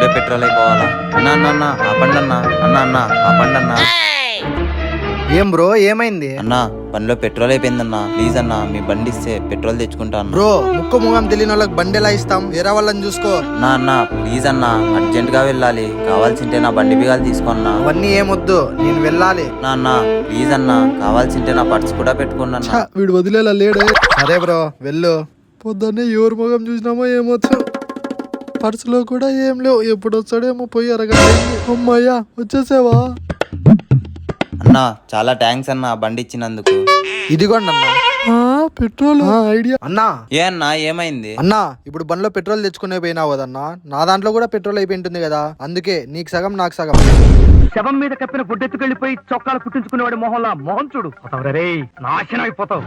ఇప్పుడే పెట్రోల్ అయిపోవాలా? అన్న అన్న అన్న ఆపండి అన్న, అన్న అన్న ఆపండి అన్న. ఏం బ్రో ఏమైంది? అన్న బండిలో పెట్రోల్ అయిపోయిందన్న, ప్లీజ్ అన్న మీ బండి ఇస్తే పెట్రోల్ తెచ్చుకుంటా అన్న. బ్రో ముక్కు ముఖం తెలియని వాళ్ళకి బండి ఎలా ఇస్తాం? వేరే వాళ్ళని చూసుకో. అన్న అన్న ప్లీజ్ అన్న, అర్జెంట్ గా వెళ్ళాలి, కావాల్సింటే నా బండి బిగాలు తీసుకోన్నా. అవన్నీ ఏమొద్దు, నేను వెళ్ళాలి. అన్న అన్న ప్లీజ్ అన్న, కావాల్సింటే నా పర్స్ కూడా పెట్టుకున్నా. వీడు వదిలేలా లేడే. సరే బ్రో వెళ్ళు. పొద్దున్నే ఎవరి ముఖం చూసినామో ఏమొచ్చు. పర్సులో కూడా ఏం లేవు. ఎప్పుడు వస్తాడేమో, పోయి అరగంట అయింది. అమ్మాయ్యా వచ్చేసావా? అన్న చాలా థ్యాంక్స్ అన్న బండి ఇచ్చినందుకు. ఇదిగోండి అన్న. Petrol idea. అన్నా ఏ అన్న ఏమైంది? అన్నా ఇప్పుడు బండిలో పెట్రోల్ తెచ్చుకునే పోయినావు కదన్నా, నా దాంట్లో కూడా పెట్రోల్ అయిపోయి ఉంటుంది కదా, అందుకే నీకు సగం నాకు సగం. శవం మీద కప్పిన గుడ్డెత్తుకెళ్లిపోయి చొక్కాలు కుట్టించుకునేవాడి మొహంలా మొహం చూడు. రే నాశనం అయిపోతావు.